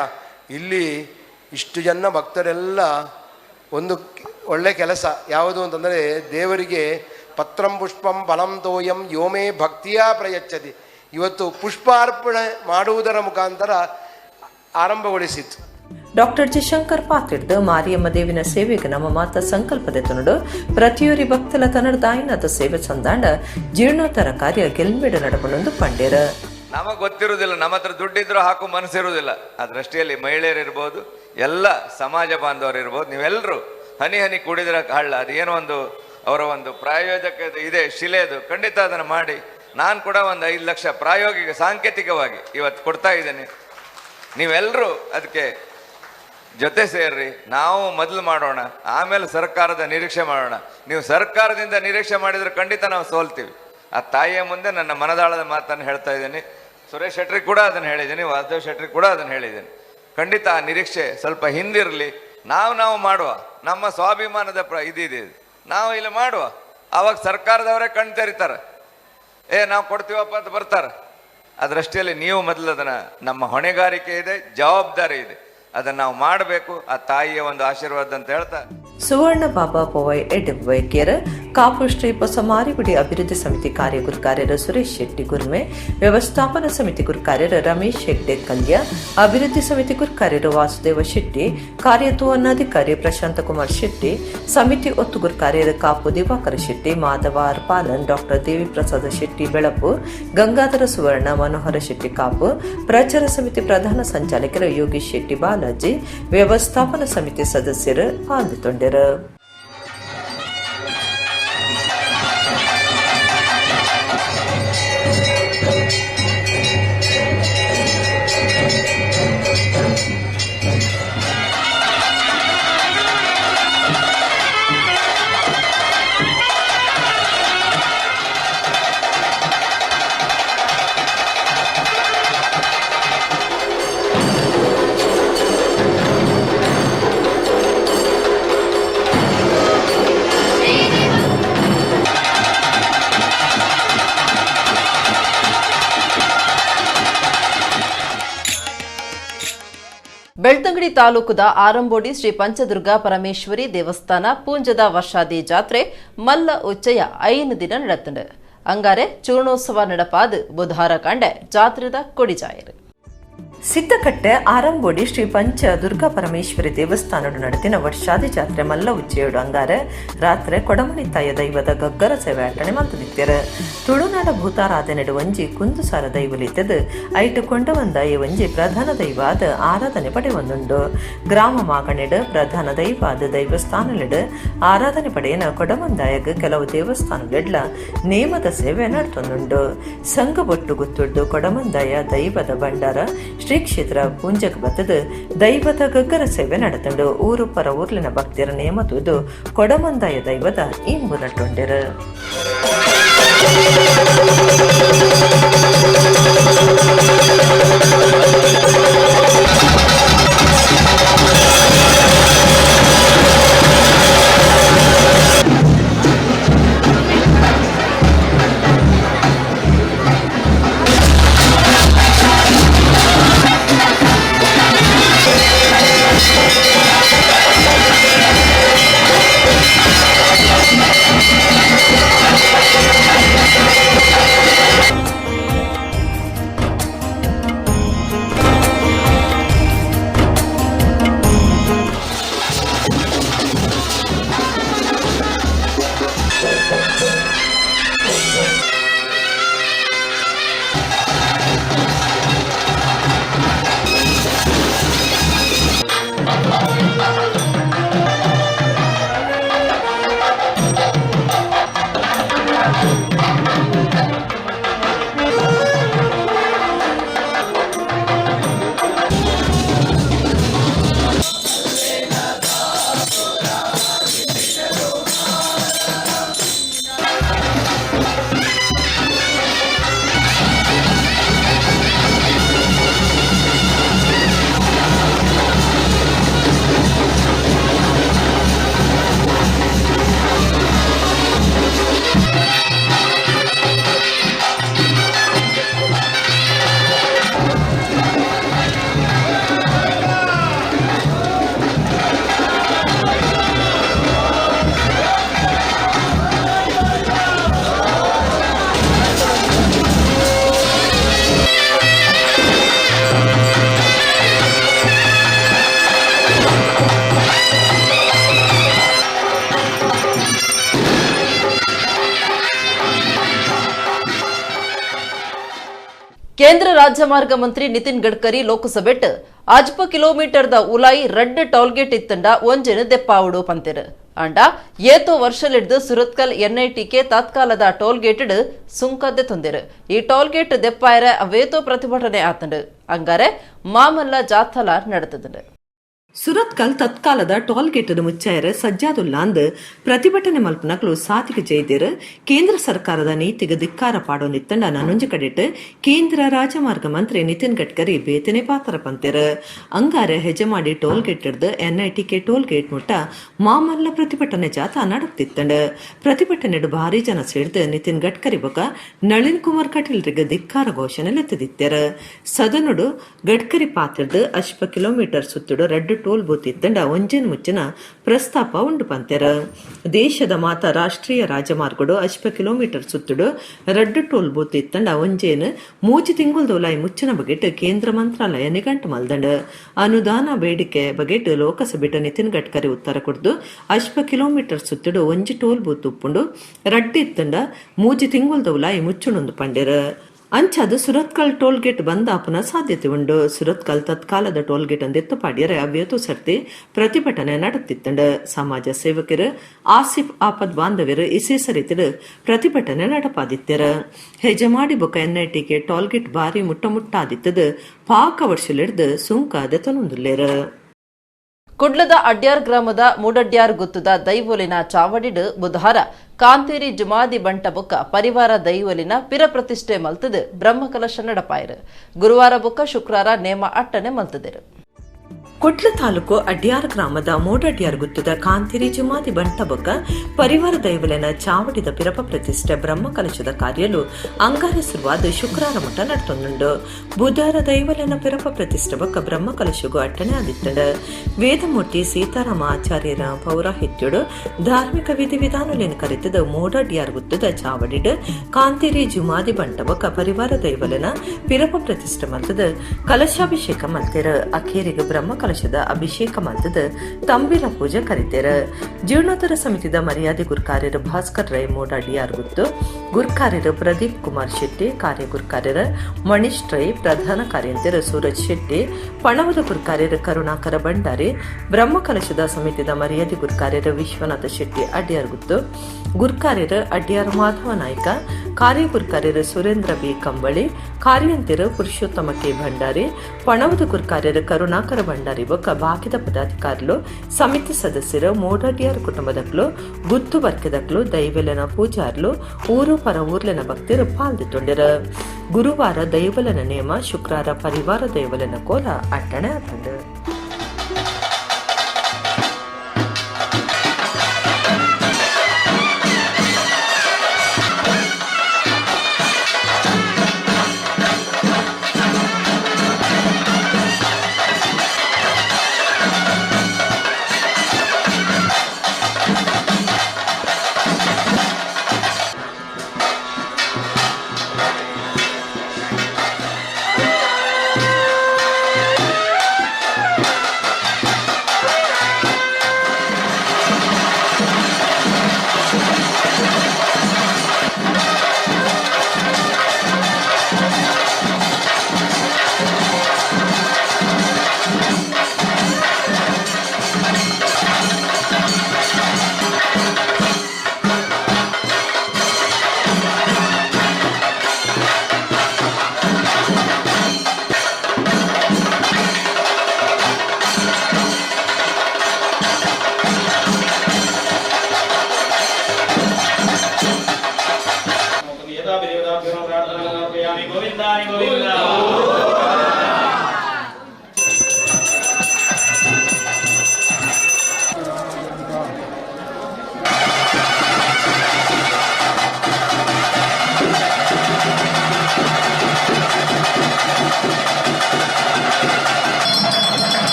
ಇಲ್ಲಿ ಇಷ್ಟು ಜನ ಭಕ್ತರೆಲ್ಲ ಒಂದು ಒಳ್ಳೆ ಕೆಲಸ ಯಾವುದು ಅಂತಂದರೆ ದೇವರಿಗೆ ಪತ್ರಂ ಪುಷ್ಪಂ ಫಲಂ ತೋಯಂ ಯೋಮೇ ಭಕ್ತಿಯ ಪ್ರಯಚ್ಛತಿ. ಇವತ್ತು ಪುಷ್ಪಾರ್ಪಣೆ ಮಾಡುವುದರ ಮುಖಾಂತರ ಆರಂಭಗೊಳಿಸಿತು. ಡಾಕ್ಟರ್ ಜಿ ಶಂಕರ್ ಪಾತ್ರಿಡ್ದು ಮಾರಿಯಮ್ಮ ದೇವಿನ ಸೇವೆಗೆ ನಮ್ಮ ಮಾತ ಸಂಕಲ್ಪದೆ ತುನುಡು ಪ್ರತಿಯೊರಿ ಭಕ್ತಲ ತನ್ನಡ ದಾಯಿನಾದ ಸೇವೆ ಸಂದಾಂಡ ಜೀರ್ಣೋದ್ಧಾರ ಕಾರ್ಯ ಗೆಲ್ಮೆಡ ನಡಪಣೊಂದು ಪಂಡೇರ. ನಮಗೆ ಗೊತ್ತಿರುವುದಿಲ್ಲ, ನಮ್ಮ ಹತ್ರ ದುಡ್ಡಿದ್ರು ಹಾಕು ಮನಸ್ಸಿರುವುದಿಲ್ಲ. ಆ ದೃಷ್ಟಿಯಲ್ಲಿ ಮಹಿಳೆಯರಿರ್ಬೋದು, ಎಲ್ಲ ಸಮಾಜ ಬಾಂಧವರು ಇರ್ಬೋದು, ನೀವೆಲ್ಲರೂ ಹನಿ ಹನಿ ಕುಡಿದ್ರ ಹಳ್ಳ ಅದೇನೋ ಒಂದು ಅವರ ಒಂದು ಪ್ರಾಯೋಜಕ ಇದೆ ಶಿಲೆದು, ಖಂಡಿತ ಅದನ್ನು ಮಾಡಿ. ನಾನು ಕೂಡ ಒಂದು 5 ಲಕ್ಷ ಪ್ರಾಯೋಗಿಕ ಸಾಂಕೇತಿಕವಾಗಿ ಇವತ್ತು ಕೊಡ್ತಾ ಇದ್ದೇನೆ. ನೀವೆಲ್ಲರೂ ಅದಕ್ಕೆ ಜೊತೆ ಸೇರ್ರಿ. ನಾವು ಮೊದಲು ಮಾಡೋಣ, ಆಮೇಲೆ ಸರ್ಕಾರದ ನಿರೀಕ್ಷೆ ಮಾಡೋಣ. ನೀವು ಸರ್ಕಾರದಿಂದ ನಿರೀಕ್ಷೆ ಮಾಡಿದರೆ ಖಂಡಿತ ನಾವು ಸೋಲ್ತೀವಿ. ಆ ತಾಯಿಯ ಮುಂದೆ ನನ್ನ ಮನದಾಳದ ಮಾತನ್ನು ಹೇಳ್ತಾ ಇದ್ದೀನಿ. ಸುರೇಶ್ ಶೆಟ್ಟಿ ಕೂಡ ಅದನ್ನು ಹೇಳಿದ್ದೀನಿ, ವಾಸುದೇವ್ ಶೆಟ್ಟಿ ಕೂಡ ಅದನ್ನು ಹೇಳಿದ್ದೀನಿ. ಖಂಡಿತ ಆ ನಿರೀಕ್ಷೆ ಸ್ವಲ್ಪ ಹಿಂದಿರಲಿ. ನಾವು ಮಾಡುವ, ನಮ್ಮ ಸ್ವಾಭಿಮಾನದ ಇದಿದೆ, ನಾವು ಇಲ್ಲಿ ಮಾಡುವ. ಆವಾಗ ಸರ್ಕಾರದವರೇ ಕಣ್ ತೆರಿತಾರೆ, ನಾವು ಕೊಡ್ತೀವಪ್ಪ ಅಂತ ಬರ್ತಾರೆ. ಆ ದೃಷ್ಟಿಯಲ್ಲಿ ನೀವು ಮೊದಲು ಅದನ್ನು, ನಮ್ಮ ಹೊಣೆಗಾರಿಕೆ ಇದೆ, ಜವಾಬ್ದಾರಿ ಇದೆ, ಅದನ್ನು ನಾವು ಮಾಡಬೇಕು. ಆ ತಾಯಿಯ ಒಂದು ಆಶೀರ್ವಾದ ಅಂತ ಹೇಳ್ತಾ ಸುವರ್ಣ ಬಾಬಾ ಪೊವೈ ಎಡ್ವೈಕ್ಯರ ಕಾಪು ಶ್ರೀ ಪೊಸಮಾರಿಗುಡಿ ಅಭಿವೃದ್ಧಿ ಸಮಿತಿ ಕಾರ್ಯಗುರು ಸುರೇಶ್ ಶೆಟ್ಟಿ ಗುರ್ಮೆ, ವ್ಯವಸ್ಥಾಪನಾ ಸಮಿತಿ ಗುರು ರಮೇಶ್ ಹೆಗ್ಡೆ ಕಲ್ಯ, ಅಭಿವೃದ್ಧಿ ಸಮಿತಿ ಗುರು ವಾಸುದೇವ ಶೆಟ್ಟಿ, ಕಾರ್ಯತೋವನ್ನಾಧಿಕಾರಿ ಪ್ರಶಾಂತ ಕುಮಾರ್ ಶೆಟ್ಟಿ, ಸಮಿತಿ ಒತ್ತು ಗುರು ಕಾಪು ದಿವಾಕರ ಶೆಟ್ಟಿ, ಮಾಧವ ಆರ್ ಪಾಲನ್, ಡಾಕ್ಟರ್ ದೇವಿ ಪ್ರಸಾದ ಶೆಟ್ಟಿ ಬೆಳಪು, ಗಂಗಾಧರ ಸುವರ್ಣ, ಮನೋಹರ ಶೆಟ್ಟಿ ಕಾಪು, ಪ್ರಚಾರ ಸಮಿತಿ ಪ್ರಧಾನ ಸಂಚಾಲಕರು ಯೋಗೀಶ್ ಶೆಟ್ಟಿ ಬಾಲಾಜಿ, ವ್ಯವಸ್ಥಾಪನಾ ಸಮಿತಿ ಸದಸ್ಯರು ಪಾಲ್ಗೊಂಡರು. ಬೆಳ್ತಂಗಡಿ ತಾಲೂಕುದ ಆರಂಬೋಡಿ ಶ್ರೀ ಪಂಚದುರ್ಗಾ ಪರಮೇಶ್ವರಿ ದೇವಸ್ಥಾನ ಪೂಂಜದ ವರ್ಷಾದಿ ಜಾತ್ರೆ ಮಲ್ಲ ಉಚ್ಚಯ 5 ದಿನ ನಡೆತಂಡು. ಅಂಗಾರೆ ಚೂರ್ಣೋತ್ಸವ ನಡಪಾದು ಬುಧವಾರ ಕಂಡೆ ಜಾತ್ರೆದ ಕೊಡಿಜಾಯರು. ಸಿದ್ದಕಟ್ಟೆ ಆರಂಬೋಡಿ ಶ್ರೀ ಪಂಚ ದುರ್ಗಾ ಪರಮೇಶ್ವರಿ ದೇವಸ್ಥಾನಡು ನಡೆದಿನ ವರ್ಷಾದಿ ಜಾತ್ರೆ ಮಲ್ಲ ಉಚ್ಚೆಯೋಡು ಅಂಗಾರೆ ರಾತ್ರಿ ಕೊಡಮಣಿ ತಾಯ ದೈವದ ಗಗ್ಗರ ಸೇವೆ ಅಟಣೆ ಮಂತದಿತ್ತರ. ತುಳುನಾಡ ಭೂತಾರಾಧನೆಡು ಒಂಜಿ ಕುಂದುಸಾರ ದೈವಲಿದ್ದದು ಐಟು ಕೊಂಡವಂದ ಈ ಒಂಜಿ ಪ್ರಧಾನ ದೈವ ಆದ ಆರಾಧನೆ ಪಡೆಯೊಂದುಂಡು. ಗ್ರಾಮ ಮಾಗಣೆಡು ಪ್ರಧಾನ ದೈವ ಆದ ದೈವಸ್ಥಾನಲೆಡು ಆರಾಧನೆ ಪಡೆಯನ ಕೊಡವಂದಾಯಗ ಕೆಲವು ದೇವಸ್ಥಾನಲೆಡ್ಲ ನೇಮದ ಸೇವೆ ನಡ್ತೊಂದುಂಡು. ಸಂಘ ಬೊಟ್ಟು ಗುತ್ತುಡ್ಡು ಕೊಡಮಂದಾಯ ದೈವದ ಭಂಡಾರ ಶ್ರೀ ಕ್ಷೇತ್ರ ಪೂಂಜಕ ಬತ್ತದ ದೈವದ ಗಗ್ಗರ ಸೇವೆ ನಡೆತಂಡು. ಊರು ಪರ ಊರ್ಲಿನ ಭಕ್ತಿಯರ ನೇಮತುದು ಕೊಡಮಂದಾಯ ದೈವದ ಇಂಬು ನಟ್ಟೊಂಡೆರು. ಕೇಂದ್ರ ರಾಜಮಾರ್ಗ ಮಂತ್ರಿ ನಿತಿನ್ ಗಡ್ಕರಿ ಲೋಕಸಭೆಟ್ ಆಜ್ಪ ಕಿಲೋಮೀಟರ್ದ ಉಲಾಯಿ ರೆಡ್ ಟೋಲ್ಗೇಟ್ ಇತ್ತಂಡ ಒಂಜೆನು ದೆಪ್ಪಾವುಡು ಪಂತಿರು ಅಂಡ ಏತೋ ವರ್ಷಲಿಡ್ದು ಸುರತ್ಕಲ್ NITಕೆ ತಾತ್ಕಾಲದ ಟೋಲ್ಗೇಟ್ ಸುಂಕದ್ದೆ ತೊಂದಿರು ಈ ಟೋಲ್ಗೇಟ್ ದೆಪ್ಪಾಯರ ಅವೇತೋ ಪ್ರತಿಭಟನೆ ಆತಂಡು ಅಂಗಾರೆ ಮಾಮಲ್ಲ ಜಾಥಲ ನಡೆತದು. ಸುರತ್ಕಲ್ ತತ್ಕಾಲದ ಟೋಲ್ಗೇಟ್ ಮುಚ್ಚಾಯರ ಸಜ್ಜಾದುಲ್ಲಾಂದ್ ಪ್ರತಿಭಟನೆ ಮಲ್ಪನಕ್ಲು ಸಾತಿಗೆ ಜೈದಿರ್ ಕೇಂದ್ರ ಸರ್ಕಾರದ ನೀತಿಗೆ ಧಿಕ್ಕಾರ ಪಾಡೋ ನಿತ್ತಂಡ ನನುಂಜ ಕಡೆಟ್ ಕೇಂದ್ರ ರಾಜಮಾರ್ಗ ಮಂತ್ರಿ ನಿತಿನ್ ಗಡ್ಕರಿ ಬೇತನೆ ಪಾತ್ರ ಪಂತಿರ್ ಅಂಗಾರೆ ಹೆಜಮಾಡಿ ಟೋಲ್ಗೇಟ್ ಹಿಡ್ದು NITಕೆ ಟೋಲ್ಗೇಟ್ ಮುಟ್ಟ ಮಾಮಲ್ಲ ಪ್ರತಿಭಟನೆ ಜಾಥಾ ನಡಕ್ತಿತ್ತಂಡ ಪ್ರತಿಭಟನೆ ಭಾರಿ ಜನ ಸೇರ್ದು ನಿತಿನ್ ಗಡ್ಕರಿ ಬೊಕ ನಳಿನ್ ಕುಮಾರ್ ಕಟೀಲ್ರಿಗೆ ಧಿಕ್ಕಾರ ಘೋಷಣೆ ಲೆತ್ತದಿತ್ತರ ಸದನುಡು ಗಡ್ಕರಿ ಪಾತ್ರದ್ದು ಅಶ್ಪ ಕಿಲೋಮೀಟರ್ ಸುತ್ತುಡು ರೆಡ್ ಟೋಲ್ ಬೂತ್ ಇತ್ತಂಡ ಒಂಜನ್ ಮುಚ್ಚಿನ ಪ್ರಸ್ತಾಪ ಉಂಡು ಪಂತೆರ ದೇಶದ ಮಾತ ರಾಷ್ಟ್ರೀಯ ರಾಜಮಾರ್ಗಡು ಅಶ್ಪ ಕಿಲೋಮೀಟರ್ ಸುತ್ತುಡು ರೆಡ್ ಟೋಲ್ ಬೂತ್ ಇತ್ತಂಡ ಒಂಜೇನ್ 3 ತಿಂಗುಲ್ದ ಉಲಾಯಿ ಮುಚ್ಚಿನ ಬಗೆಟ್ ಕೇಂದ್ರ ಮಂತ್ರಾಲಯ ನಿಘಂಟು ಮಲ್ದಂಡ ಅನುದಾನ ಬೇಡಿಕೆ ಬಗೆಟ್ ಲೋಕಸಭೆಟ್ ನಿತಿನ್ ಗಡ್ಕರಿ ಉತ್ತರ ಕೊಡ್ದು ಅಶ್ಪ ಕಿಲೋಮೀಟರ್ ಸುತ್ತುಡು ಒಂಜಿ ಟೋಲ್ ಬೂತ್ ಉಪ್ಪುಂಡು ರೆಡ್ ಇತ್ತಂಡ 3 ತಿಂಗುಲ್ದ ಉಲಾಯಿ ಮುಚ್ಚುಣೊಂದು ಪಂಡೆರ ಅಂಚದು ಸುರತ್ಕಲ್ ಟೋಲ್ಗೇಟ್ ಬಂದ್ ಆಪುನ ಸಾಧ್ಯತೆ ಉಂಡು ಸುರತ್ಕಲ್ ತತ್ಕಾಲದ ಟೋಲ್ಗೇಟ್ ಅಂದೆತ್ತು ಪಾಡ್ಯರೆ ಅವ್ಯತು ಸರ್ತಿ ಪ್ರತಿಭಟನೆ ನಡೆತಿತ್ತಂಡ ಸಮಾಜ ಸೇವಕರು ಆಸಿಫ್ ಆಪದ್ ಬಾಂಧವ್ಯರು ಇಸೇಸ ರೀತಿಡ್ ಪ್ರತಿಭಟನೆ ನಡಪಾದಿತ್ಯರ ಹೆಜಮಾಡಿ ಬೊಕ NITಗೆ ಟೋಲ್ಗೇಟ್ ಬಾರಿ ಮುಟ್ಟಾದಿತ್ತದ ಪಾಕ ವರ್ಷಲಿಡ್ದು ಸುಂಕ ದೆತನೊಂದುಲ್ಲೇರ ಕುಡ್ಲದ ಅಡ್ಯಾರ್ ಗ್ರಾಮದ ಮೂಡಡ್ಯಾರ್ ಗುತ್ತದ ದೈವೋಲಿನ ಚಾವಡಿಡ್ ಬುಧವಾರ ಕಾಂತೇರಿ ಜುಮಾದಿ ಬಂಟ ಬೊಕ್ಕ ಪರಿವಾರ ದೈವೋಲಿನ ಪಿರ ಪ್ರತಿಷ್ಠೆ ಮಲ್ತದು ಬ್ರಹ್ಮಕಲಶ ನಡಪಾಯರು ಗುರುವಾರ ಬೊಕ್ಕ ಶುಕ್ರವಾರ ನೇಮ ಅಟ್ಟನೆ ಮಲ್ತದಿರು. ಕುಡ್ಲ ತಾಲೂಕು ಅಡ್ಯಾರ್ ಗ್ರಾಮದ ಮೂಡಡ್ಯಾರ್ ಗುತ್ತದ ಕಾಂತಿರಿ ಜುಮಾದಿ ಬಂಟ ಬೊಕ್ಕ ಪರಿವಾರ ದೈವಲಿನ ಚಾವಡಿದ ಪಿರಪ ಪ್ರತಿಷ್ಠೆ ಬ್ರಹ್ಮಕಲಶದ ಕಾರ್ಯಲು ಅಂಗಾರಸುವಾದ ಶುಕ್ರವಾರ ಮುಟ್ಟ ನಡ್ತೊಂದುಂಡು ಬುಧವಾರ ದೈವಲಿನ ಪಿರಪ ಪ್ರತಿಷ್ಠೆ ಬೊಕ್ಕ ಬ್ರಹ್ಮಕಲಶಗೂ ಅಟ್ಟನೆ ಆದಿತ್ತಂಡ ವೇದಮೂರ್ತಿ ಸೀತಾರಾಮ ಆಚಾರ್ಯರ ಪೌರಾಹಿತ್ಯುಡು ಧಾರ್ಮಿಕ ವಿಧಿವಿಧಾನಲಿನ ಕರೆತದ ಮೂಡಡ್ಯಾರ್ ಗುತ್ತದ ಚಾವಡಿಡ್ ಕಾಂತಿರಿ ಜುಮಾದಿ ಬಂಟ ಬೊಕ್ಕ ಪರಿವಾರ ದೈವಲಿನ ಪಿರಪ ಪ್ರತಿಷ್ಠೆ ಮಲ್ತದ ಕಲಶಾಭಿಷೇಕ ಮಲ್ತೆರ ಅಖೇರಿಗೆ ಬ್ರಹ್ಮಕಲಶದ ಅಭಿಷೇಕ ಮಲ್ತದ ತಂಬಿಲ ಪೂಜೆ ಕರಿತೇರ ಜೀರ್ಣೋದ್ಧಾರ ಸಮಿತಿದ ಮರ್ಯಾದೆ ಗುರ್ಕಾರ್ಯರ ಭಾಸ್ಕರ್ ರೈ ಮೂಡಡ್ಯಾರ್ ಗುತ್ತು ಗುರ್ಕಾರ್ಯರ ಪ್ರದೀಪ್ ಕುಮಾರ್ ಶೆಟ್ಟಿ ಕಾರ್ಯ ಗುರ್ಕಾರ್ಯರ ಮಣೀಶ್ ರೈ ಪ್ರಧಾನ ಕಾರ್ಯಂತರ ಸೂರಜ್ ಶೆಟ್ಟಿ ಪಣವದ ಗುರ್ಕಾರ್ಯರ ಕರುಣಾಕರ ಭಂಡಾರಿ ಬ್ರಹ್ಮಕಲಶದ ಸಮಿತಿದ ಮರ್ಯಾದೆ ಗುರ್ಕಾರ್ಯರ ವಿಶ್ವನಾಥ ಶೆಟ್ಟಿ ಅಡ್ಯಾರ್ ಗುತ್ತು ಗುರ್ಕಾರ್ಯರ ಅಡ್ಯಾರ್ ಮಾಧವ ನಾಯ್ಕ ಕಾರ್ಯ ಗುರ್ಕಾರ್ಯರ ಸುರೇಂದ್ರ ಬಿ ಕಂಬಳಿ ಕಾರ್ಯಂತರ ಪುರುಷೋತ್ತಮ ಕೆ ಭಂಡಾರಿ ಪಣವದ ಗುರ್ಕಾರ್ಯರ ಕರುಣಾಕರ ಭಂಡಾರಿ ಬೊಕ್ಕ ಬಾಕಿದ ಪದಾಧಿಕಾರಿಗಳು ಸಮಿತಿ ಸದಸ್ಯರು ಮೂಡಡ್ಯಾರ್ ಕುಟುಂಬದಕ್ಲು ಗುತ್ತು ವರ್ಗದಕ್ಲು ದೈವಲನ ಪೂಜಾರ್ಲು ಊರು ಪರ ಊರ್ಲೆನ ಭಕ್ತರು ಪಾಲ್ದಿತ್ತೊಂಡರ ಗುರುವಾರ ದೈವಲನ ನೇಮ ಶುಕ್ರವಾರ ಪರಿವಾರ ದೈವಲನ ಕೋಲ ಅಟ್ಟಣೆ ಆತಂಡ.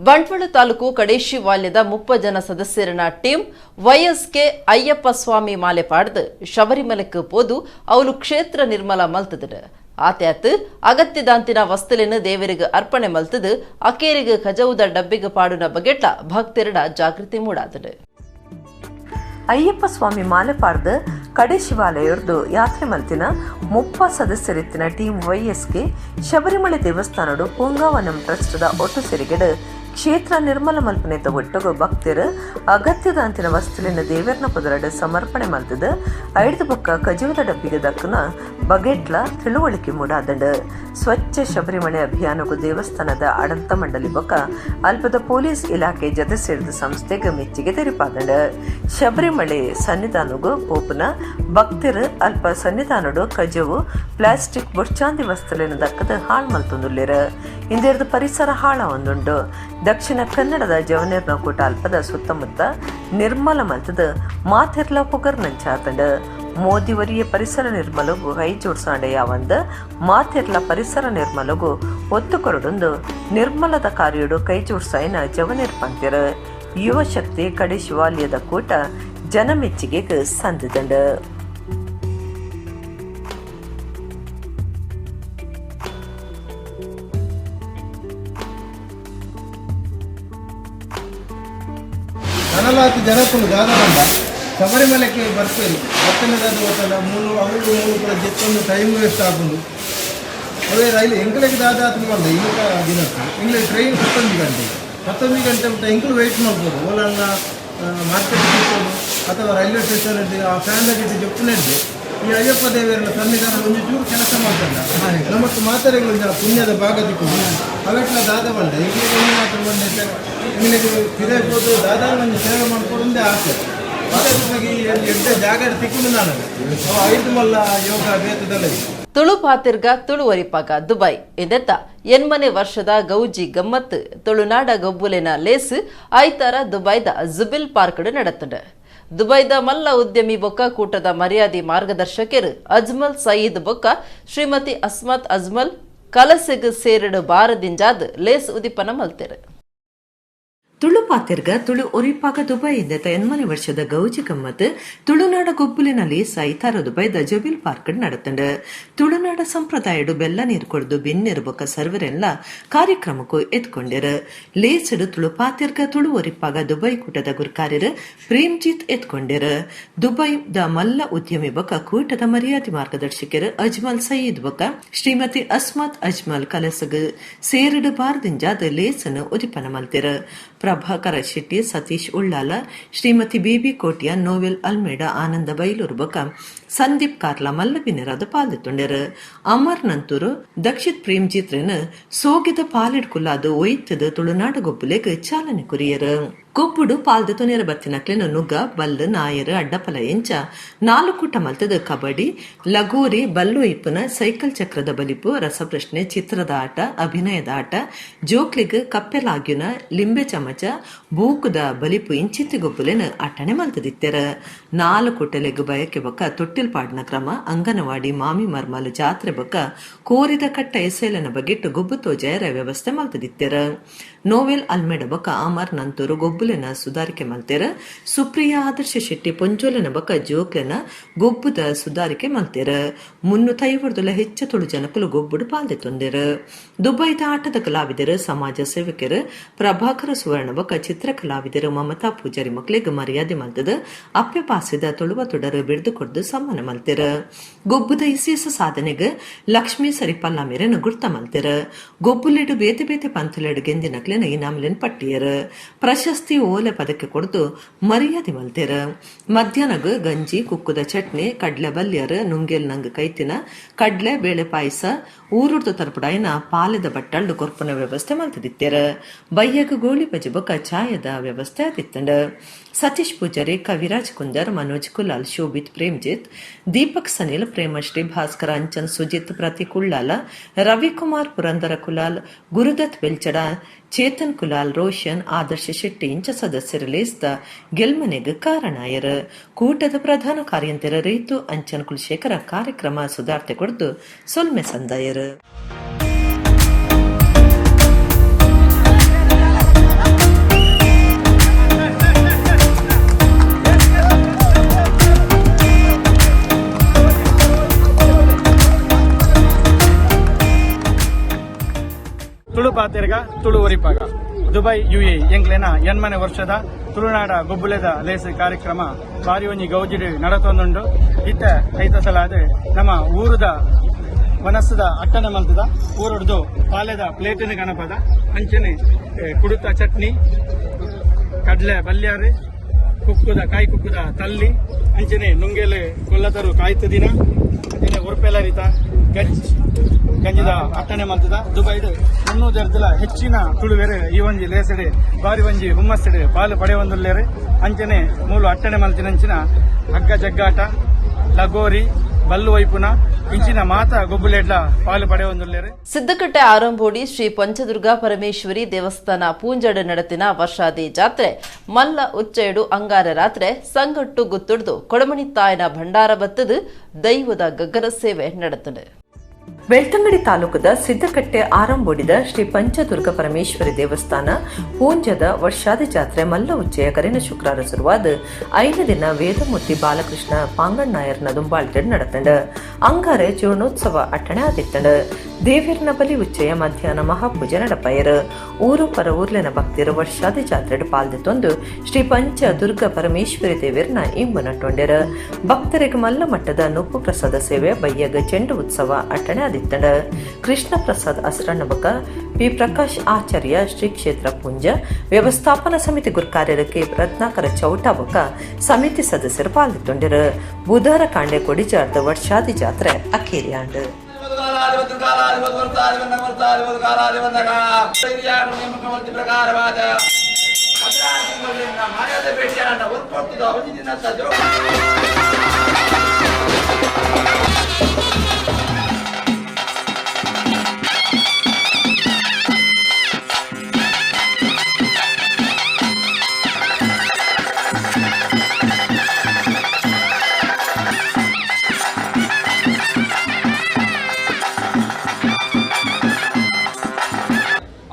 ಬಂಟ್ವಾಳ ತಾಲೂಕು ಕಡೇಶಿ ವಾಲ್ಯದ 30 ಜನ ಸದಸ್ಯರನ ಟೀಮ್ ವೈಎಸ್ಕೆ ಅಯ್ಯಪ್ಪ ಸ್ವಾಮಿ ಮಾಲೆ ಪಾಡ್ದು ಶಬರಿಮಲೆக்கு போது ಅವಳು ಕ್ಷೇತ್ರ ನಿರ್ಮಲ ಮಲ್ತದ ಆತ್ಯಾತ್ ಅಗತ್ಯದಾಂತಿನ ವಸ್ತುಲಿನ ದೇವರಿಗೆ ಅರ್ಪಣೆ ಮಲ್ತದು ಅಕೇರಿಗೆ ಖಜೌದ ಡಬ್ಬಿಗೆ ಪಾಡುನ ಬಗೆಟ್ಲ ಭಕ್ತರಡ ಜಾಗೃತಿ ಮೂಡಾದದು. ಅಯ್ಯಪ್ಪ ಸ್ವಾಮಿ ಮಾಲೆ ಪಾಡ್ದು ಕಡೆ ಶಿವಾಲಯರ್ದು ಯಾತ್ರೆ ಮಲ್ತಿನ 30 ಸದಸ್ಯರಿತ್ತಿನ ಟೀಮ್ ವೈಎಸ್ಗೆ ಶಬರಿಮಲೆ ದೇವಸ್ಥಾನಡು ಪೂಂಗಾವನಂ ಟ್ರಸ್ಟದ ಒಟ್ಟು ಸೇರಿಗೆಡು ಕ್ಷೇತ್ರ ನಿರ್ಮಲ ಮಲ್ಪನೆತ ಒಟ್ಟಗು ಭಕ್ತರು ಅಗತ್ಯದ ಅಂತಿನ ವಸ್ತುಲಿನ ದೇವರನ ಪದರಡು ಸಮರ್ಪಣೆ ಮಲ್ತದ ಐದು ಬೊಕ್ಕ ಕಜೀವದ ಡಬ್ಬಿಗೆ ದಕ್ಕನ ಬಗೆಟ್ಲ ತಿಳುವಳಿಕೆ ಮೂಡಾದಂಡು. ಸ್ವಚ್ಛ ಶಬರಿಮಲೆ ಅಭಿಯಾನಕ್ಕೂ ದೇವಸ್ಥಾನದ ಆಡಳಿತ ಮಂಡಳಿ ಬೊಕ್ಕ ಅಲ್ಪದ ಪೊಲೀಸ್ ಇಲಾಖೆ ಜೊತೆ ಸೇರಿದ ಸಂಸ್ಥೆಗೆ ಮೆಚ್ಚುಗೆ ತೆರಿಪಾದಂಡು. ಶಬರಿಮಲೆ ಸನ್ನಿಧಾನಗೂ ಪೋಪುನ ಭಕ್ತರು ಅಲ್ಪ ಸನ್ನಿಧಾನಡು ಕಜವು ಪ್ಲಾಸ್ಟಿಕ್ ಬೊರ್ಚಾಂದಿ ವಸ್ತುಲಿನ ದಕ್ಕದ ಹಾಳು ಮಲ್ತೊಂದುಲ್ಲೇರು. ಇಂದಿರದ ಪರಿಸರ ಹಾಳ ಒಂದುಂಡು. ದಕ್ಷಿಣ ಕನ್ನಡದ ಜವನೇರ್ನ ಕೂಟ ಅಲ್ಪದ ಸುತ್ತಮುತ್ತ ನಿರ್ಮಲ ಮಲ್ತದ ಮಾತಿರ್ಲ ಪುಗರ್ ನಂಚಾತಂಡು. ಮೋದಿವರಿಯ ಪರಿಸರ ನಿರ್ಮಲಗು ಕೈ ಜೋಡ್ಸಾಂಡೆ ಯಾವಂದ ಮಾತಿರ್ಲ ಪರಿಸರ ನಿರ್ಮಲಗು ಒತ್ತು ಕೊರಡೊಂದು ನಿರ್ಮಲದ ಕಾರ್ಯಡು ಕೈ ಜೋಡ್ಸಾಯಿನ ಜವನೇರ್ ಪಂತಿರ ಯುವ ಶಕ್ತಿ ಕಡೆ ಶಿವಾಲಯದ ಕೂಟ ಜನಮೆಚ್ಚಿಗೆಗೆ ಸಂದಿದಂಡು. ನನಲಾತಿ ಜನಕ್ಕೂ ದಾದರಂಡ ಶಬರಿಮಲೆಗೆ ಬರ್ತೀರಿ ಹತ್ತನೇದಾದ ಹೋಟೆಲ ಮೂರು ಅವಳು ಕೂಡ ಜೆತ್ತೊಂದು ಟೈಮ್ ವೇಸ್ಟ್ ಆಗೋದು ಅದೇ ರೈಲು ಎಂಕಲಿಗೆ ದಾದಾತ ಬಂದ ಈಗ ದಿನಕ್ಕೆ ಇಂಗ್ಲಿಷ್ ಟ್ರೈನ್ 11 ಗಂಟೆ ಬಿಟ್ಟು ಎಂಕಲು ವೆಯ್ಟ್ ಮಾಡ್ಬೋದು. ಓಲನ್ನ ಮಾರ್ಕೆಟ್ ಸಿಗ್ಬೋದು ಅಥವಾ ರೈಲ್ವೆ ಸ್ಟೇಷನ್ ಇದ್ದು ಆ ಫ್ಯಾನ್ದಾಗಿಟ್ಟು ಜೊಪ್ಪನಿದ್ದು ಈ ಅಯ್ಯಪ್ಪ ದೇವರ ಸನ್ನಿಧಾನ ಒಂದು ಚೂರು ಕೆಲಸ ಮಾಡ್ತಲ್ಲ ನಮ್ಮತ್ತು ಮಾತಾರೆಗಳು ಪುಣ್ಯದ ಭಾಗದಿಕ್ಕು ಅವೆಟ್ಲ ದಾದ ಬಂದ ಇಂಗ್ಲಿಗೆ ಮಾತ್ರ ಬಂದ ಇಂಗ್ಲಿಗೆ ತಿರುಗ್ಬೋದು ದಾದ ಒಂದು ಸೇವೆ ಮಾಡ್ಕೊಡೋದೇ ಆಸೆ ಎಡ್ಡೆ ಜಾಗ ತಿಕ್ಕೊಂಡು ನಾನು 5 ಮಲ್ಲ ಯೋಗ ಬೇತದಲ್ಲ. ತುಳು ಪಾತಿರ್ಗ ತುಳುವರಿಪಾಗ ದುಬೈ ಎಂದೆತ್ತ ಎನ್ಮನೆ ವರ್ಷದ ಗೌಜಿ ಗಮ್ಮತ್ ತುಳುನಾಡ ಗೊಬ್ಬುಲಿನ ಲೇಸ್ ಐತಾರ ದುಬೈದ ಜುಬಿಲ್ ಪಾರ್ಕ್ ನಡೆತಂಡ. ದುಬೈದ ಮಲ್ಲ ಉದ್ಯಮಿ ಬೊಕ್ಕ ಕೂಟದ ಮರ್ಯಾದಿ ಮಾರ್ಗದರ್ಶಕರು ಅಜ್ಮಲ್ ಸಯೀದ್ ಬೊಕ್ಕ ಶ್ರೀಮತಿ ಅಸ್ಮತ್ ಅಜ್ಮಲ್ ಕಲಸಿಗ್ ಸೇರಡು ಬಾರದಿಂಜಾದ್ ಲೇಸ್ ಉದಿಪನ ಮಲ್ತೆರು. ತುಳು ಪಾತಿರ್ಗ ತುಳು ಒರಿಪಾಗ ದುಬೈಯಿಂದ ಎನ್ಮನೆ ವರ್ಷದ ಗೌಜಿ ಗಮ್ಮತ್ ತುಳುನಾಡ ಗೊಬ್ಬುಲಿನಲ್ಲಿ ಸೈತಾರ ದುಬೈದ ಜುಬಿಲ್ ಪಾರ್ಕ್ ನಡೆತಂಡು. ತುಳುನಾಡ ಸಂಪ್ರದಾಯಡು ಬೆಲ್ಲ ನೀರು ಕೊಡ್ದು ಬೆನ್ನೇರು ಬೊಕ್ಕ ಸರ್ವರೆಲ್ಲ ಕಾರ್ಯಕ್ರಮಕ್ಕೂ ಎತ್ಕೊಂಡಿರು. ಲೇಸಡು ತುಳು ಪಾತಿರ್ಗ ತುಳು ಒರಿಪಾಗ ದುಬೈ ಕೂಟದ ಗುರ್ಕಾರ್ಯರು ಪ್ರೇಮ್ಜಿತ್ ಎತ್ಕೊಂಡಿರು. ದುಬೈದ ಮಲ್ಲ ಉದ್ಯಮಿ ಬೊಕ್ಕ ಕೂಟದ ಮರ್ಯಾದೆ ಮಾರ್ಗದರ್ಶಕರು ಅಜ್ಮಲ್ ಸಯೀದ್ ಬೊಕ್ಕ ಶ್ರೀಮತಿ ಅಸ್ಮತ್ ಅಜ್ಮಲ್ ಕಲಸಗ್ ಸೇರಡು ಬಾರ್ದಿಂಜಾದ ಲೇಸನ್ನು ಉದಿಪನ ಮಲ್ತಿರು. ಪ್ರಭಾಕರ ಶೆಟ್ಟಿ, ಸತೀಶ್ ಉಳ್ಳಾಲ, ಶ್ರೀಮತಿ ಬಿಬಿ ಕೋಟಿಯ, ನೋವೆಲ್ ಅಲ್ಮೇಡ, ಆನಂದ ಬೈಲೂರು ಬೊಕ್ಕ ಸಂದೀಪ್ ಕಾರ್ಲಾ ಮಲ್ಲಬಿನೆರಾದ ಪಾಲ್ದೊಂಡರು. ಅಮರ್ ನಂತೂರು ದಕ್ಷಿತ್ ಪ್ರೇಮ್ಜಿತ್ರನ ಸೋಗಿದ ಪಾಲಿಡ್ ಕುಲ್ಲಾದು ಒಯ್ತದ ತುಳುನಾಡು ಗೊಬ್ಬುಲೆಗ್ ಚಾಲನೆ ಕುರಿಯರು. ಗೊಬ್ಬುಡು ಪಾಲ್ದ ತುನೇರ ಬತ್ತಿನಕ್ಲೆನ ನುಗ್ಗ ಬಲ್ಲು ನಾಯರು ಅಡ್ಡಪಲ ಎಂಚ 4 ಕೂಟ ಮಲ್ತದ ಕಬಡ್ಡಿ, ಲಗೋರಿ, ಬಲ್ಲು ಇಪ್ಪನ, ಸೈಕಲ್ ಚಕ್ರದ ಬಲಿಪು, ರಸಪ್ರಶ್ನೆ, ಚಿತ್ರದ ಆಟ, ಅಭಿನಯದ ಆಟ, ಜೋಕ್ಲಿಗ್ ಕಪ್ಪೆಲಾಗ್ಯುನ, ಲಿಂಬೆ ಚಮಚ, ಬೂಕುದ ಬಲಿಪು ಇಂಚಿತ್ತಿ ಗೊಬ್ಬುಲೆನ ಆಟನೆ ಮಲ್ತದಿತ್ತೆರ. 4 ಕೂಟಲೆಗ್ ಬಯಕೆ ಬೊಕ್ಕ ತೊಟ್ಟಿಲ್ ಪಾಡ್ನ ಕ್ರಮ, ಅಂಗನವಾಡಿ, ಮಾಮಿ ಮರ್ಮಲ್ ಜಾತ್ರೆ ಬೊಕ್ಕ ಕೋರಿದ ಕಟ್ಟ ಎಸೆಲನ ಬಗೆಟ್ಟು ಗೊಬ್ಬು ತೋಜಾಯರ ವ್ಯವಸ್ಥೆ ಮಲ್ತದಿತ್ತೆರ. ನೋವೆಲ್ ಅಲ್ಮೇಡ ಬೊಕ್ಕ ಅಮರ್ ನಂತೂರು ಗೊಬ್ಬುಲೆನ ಸುಧಾರಿಕೆ ಮಲ್ತೆರ. ಸುಪ್ರಿಯಾ ಆದರ್ಶ ಶೆಟ್ಟಿ ಪೊಂಜೋಲೆನ ಬೊಕ್ಕ ಜೋಕ್ಲೆನ ಗೊಬ್ಬುದ ಸುಧಾರಿಕೆ ಮಲ್ತೆರ. 350 ಹೆಚ್ಚು ತುಳು ಜನಕಲು ಗೊಬ್ಬುಡು ಪಾಲ್ದೆ ತೊಂದೆರ. ದುಬೈದ ಆಟದ ಕಲಾವಿದರು, ಸಮಾಜ ಸೇವಕರು, ಪ್ರಭಾಕರ ಸುವರ್ಣ ಬೊಕ್ಕ ಚಿತ್ರ ಕಲಾವಿದರು, ಮಮತಾ ಪೂಜಾರಿ ಮಕ್ಳಿಗೆ ಮರ್ಯಾದೆ ಮಲ್ತದ ಅಪ್ಪೆ ಪಾಸಿದ ತುಳುವ ತೊಡರು ಬಿಡ್ದು ಕೊಡ್ದು ಸಮ್ಮಾನ ಮಲ್ತೆರ. ಗೊಬ್ಬುದ ಇಸೇಸ ಸಾಧನೆಗೆ ಲಕ್ಷ್ಮೀ ಸರಿಪಲ್ಲ ಮೇರೆನ ಗುರ್ತ ಮಲ್ತೆರ. ಗೊಬ್ಬುಲೆಡು ಬೇತೆ ಬೇತೆ ಪಂಥಲೆಡು ಗೆಂದಿನಕ್ಲೆನ ಇನಾಮ್ಲೆನ್ ಪಟ್ಟಿಯರ. ಪ್ರಶಸ್ತಿ ಓಲೆ ಪದಕ್ಕೆ ಕೊಡ್ದು ಮರ್ಯಾದೆ ಮಲ್ತೆರ. ಮಧ್ಯಾಹ್ನಗ ಗಂಜಿ, ಕುಕ್ಕುದ ಚಟ್ನಿ, ಕಡ್ಲೆ ಬಲ್ಯರ, ನುಂಗೆಲ್ ನಂಗ ಕೈತಿನ, ಕಡ್ಲೆ ಬೇಳೆ ಪಾಯಸ, ಊರುಡ್ದು ತರ್ಪುಡಾಯಿನ ಪಾಲೆದ ಬಟ್ಟಳ್ದು ಕೊರ್ಪನ ವ್ಯವಸ್ಥೆ ಮಲ್ತದಿತ್ತೆರ. ಬಯ್ಯಗ ಗೋಳಿ ಬಜಿ ಬೊಕ್ಕ ಚಾಯದ ವ್ಯವಸ್ಥೆ ಆದಿತ್ತಂಡ. ಸತೀಶ್ ಪೂಜಾರಿ, ಕವಿರಾಜ್ ಕುಂದರ್, ಮನೋಜ್ ಕುಲಾಲ್, ಶೋಭಿತ್ ಪ್ರೇಮ್ಜಿತ್, ದೀಪಕ್ ಸನಿಲ್, ಪ್ರೇಮಶ್ರೀ, ಭಾಸ್ಕರ ಅಂಚನ್, ಸುಜಿತ್, ಪ್ರತೀಕ್ ಉಳ್ಳಾಲ, ರವಿಕುಮಾರ್ ಪುರಂದರ ಕುಲಾಲ್, ಗುರುದತ್ ಬೆಲ್ಚಡ, ಚೇತನ್ ಕುಲಾಲ್, ರೋಷನ್, ಆದರ್ಶ ಶೆಟ್ಟಿ ಇಂಚ ಸದಸ್ಯರ ಲೇಸ್ದ ಗೆಲ್ಮನೆಗ್ ಕಾರಣಾಯರ. ಕೂಟದ ಪ್ರಧಾನ ಕಾರ್ಯಂತರ ರೀತು ಅಂಚನ್ ಕುಲಶೇಖರ ಕಾರ್ಯಕ್ರಮ ಸುಧಾರ್ತೆ ಕೊಡ್ದು ಸೊಲ್ಮೆ ಸಂದಾಯರು. ಪಾತೆರ್ಗ ತುಳು ಒರಿಪಾಗ ದುಬೈ UAE ಎಂಕ್ಲೆನ ಎನ್ಮನೆ ವರ್ಷದ ತುಳುನಾಡ ಗೊಬ್ಬುಲೆದ ಲೇಸ್ ಕಾರ್ಯಕ್ರಮ ಬಾರಿ ಒಂಜಿ ಗೌಜಿಡ್ ನಡತೊಂದುಂಡು ಇತ್ತ ಐತಸಲಾದ ನಮ್ಮ ಊರುದ ವನಸ್ಸದ ಅಟ್ಟನೆ ಮಲ್ತದ ಊರೊಡ್ದು ಪಾಲೆದ ಪ್ಲೇಟಿನ ಗಣಪದ ಅಂಚನೆ ಕುಡುತ ಚಟ್ನಿ ಕಡ್ಲೆ ಬಲ್ಯಾರು ಕಾಯಿ ಕುಕ್ಕುದ ತಲ್ಲಿ ಅಂಚನೆ ನುಂಗೆಲೆ ಕೊಲ್ಲತರು ಕಾಯ್ತು ದಿನ ಅಂಚನೆ ಉರ್ಪೆಲರಿತ ಗಂಜಿದ ಅಟ್ಟನೆ ಮಲ್ತದ ದುಬೈಡ್ ಮುನ್ನೂರ ಹೆಚ್ಚಿನ ತುಳುವೆರೆ ಈ ಒಂಜಿ ಲೇಸಡೆ ಬಾರಿ ಒಂಜಿ ಹುಮ್ಮಸ್ಸಡೆ ಪಾಲು ಪಡೆಯೊಂದುಲ್ಲೇರೆ ಅಂಚನೆ ಮೂಲು ಅಟ್ಟನೆ ಮಲ್ತಿನಂಚಿನ ಹಗ್ಗ ಜಗ್ಗಾಟ ಲಗೋರಿ ಬಲ್ಲು ವೈಪುನ ಇಂಚಿನ ಮಾತ ಗೊಬ್ಬುಲೆಡ್ಲ ಪಾಲು ಪಡೆಯೊಂದುಲ್ಲೇರೆ. ಸಿದ್ದಕಟ್ಟೆ ಆರಂಬೋಡಿ ಶ್ರೀ ಪಂಚದುರ್ಗಾ ಪರಮೇಶ್ವರಿ ದೇವಸ್ಥಾನ ಪೂಂಜಡ್ ನಡತಿನ ವರ್ಷಾದಿ ಜಾತ್ರೆ ಮಲ್ಲ ಉಚ್ಚೆಡು ಅಂಗಾರ ರಾತ್ರೆ ಸಂಗಟ್ಟು ಗುತ್ತುಡ್ದು ಕೊಡಮಣಿತ್ತಾಯನ ಭಂಡಾರ ಬತ್ತದು ದೈವದ ಗಗ್ಗರ ಸೇವೆ ನಡೆತದೆ. ಬೆಳ್ತಂಗಡಿ ತಾಲೂಕದ ಸಿದ್ದಕಟ್ಟೆ ಆರಂಬೋಡಿದ ಶ್ರೀ ಪಂಚದುರ್ಗ ಪರಮೇಶ್ವರಿ ದೇವಸ್ಥಾನ ಪೂಂಜದ ವರ್ಷಾದಿ ಜಾತ್ರೆ ಮಲ್ಲ ಉಚ್ಚೆಯ ಕರಿನ ಶುಕ್ರಾರ ಶುರುವಾದ 5 ದಿನ ವೇದಮೂರ್ತಿ ಬಾಲಕೃಷ್ಣ ಪಾಂಗಣ್ಣಾಯರ್ನ ದುಂಬಾಳ್ತಿಡ್ நடத்தಂಡ ಅಂಗಾರೆ ಚೂರ್ಣೋತ್ಸವ ಅಟ್ಟಣೆ ಆದಿತ್ತಂಡ ದೇವಿರ್ನ ಬಲಿ ಉಚ್ಚೆಯ ಮಧ್ಯಾಹ್ನ ಮಹಾಪೂಜೆ ನಡಪಯರ್ ಊರು ಪರ ಊರ್ಲಿನ ಭಕ್ತಿರು ವರ್ಷಾದಿ ಜಾತ್ರೆಡ್ ಪಾಲ್ದಿತ್ತೊಂದು ಶ್ರೀ ಪಂಚ ದುರ್ಗ ಪರಮೇಶ್ವರಿ ದೇವಿರ್ನ ಇಂಬು ನಟ್ಟೊಂಡ್ಯರ ಭಕ್ತರಿಗೆ ಮಲ್ಲ ಮಟ್ಟದ ನುಪ್ಪು ಪ್ರಸಾದ ಸೇವೆ ಬಯ್ಯಗ ಚೆಂಡು ಉತ್ಸವ ಅಟ್ಟಣೆ ಆದಿತ್ತಂಡ ಕೃಷ್ಣ ಪ್ರಸಾದ್ ಅಸ್ರಣ್ಣಬಕ ಪಿ ಪ್ರಕಾಶ್ ಆಚಾರ್ಯ ಶ್ರೀ ಕ್ಷೇತ್ರ ಪುಂಜ ವ್ಯವಸ್ಥಾಪನಾ ಸಮಿತಿ ಗುರ್ಕಾರ್ಯಕ್ಕೆ ರತ್ನಾಕರ ಚೌಟಾಬಕ ಸಮಿತಿ ಸದಸ್ಯರು ಪಾಲ್ದಿತ್ತೊಂಡ್ಯರ ಬುಧವಾರ ಕಾಂಡೆ ಕೊಡಿಜಾರ್ದ ವರ್ಷಾದಿ ಜಾತ್ರೆ ಅಖೇರಿಯಾಂಡ್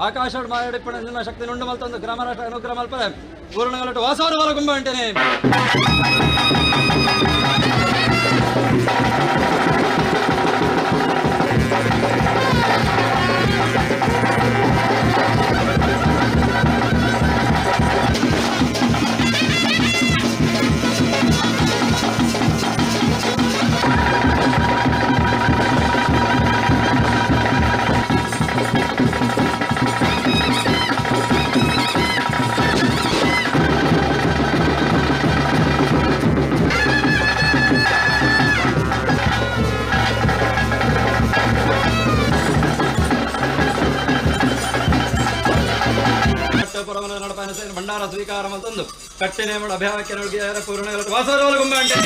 ಆಕಾಶ ಮಾಡಿಪಣ ಶಕ್ತಿ ನುಂಡು ಮಲ್ತೊಂದು ಗ್ರಾಮ ರಾಷ್ಟ್ರ ಅನುಗ್ರಹ ಮಲ್ಪದೆ ಪೂರ್ಣಗಲಟ್ಟು ವಾಸವರ ಹೊರಗುಂಬ ಅಂಟೇನೆ ಭಂಡಾರ ಸ್ವೀಕಾರ ಮತ್ತೊಂದು ಕಟ್ಟೆನೆ ಅಭ್ಯಾವಕ್ಕೆ ನೋಡಿ ಪೂರ್ಣ ವಾಸವರ ಗುಂಬ ಅಂಟೆ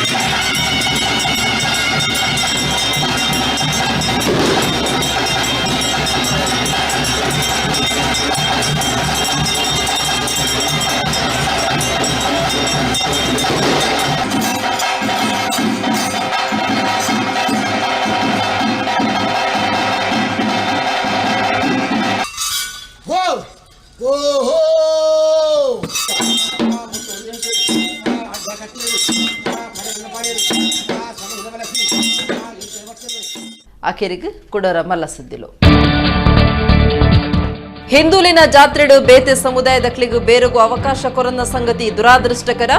ಆಖೇರಿಗೆ ಕುಡರ ಮಲ್ಲ ಸುದ್ದಿಲು ಹಿಂದೂಲಿನ ಜಾತ್ರೆಡು ಬೇತೆ ಸಮುದಾಯದಕ್ಲಿಗೂ ಬೇರೆಗೂ ಅವಕಾಶ ಕೊರನ್ನ ಸಂಗತಿ ದುರಾದೃಷ್ಟಕರ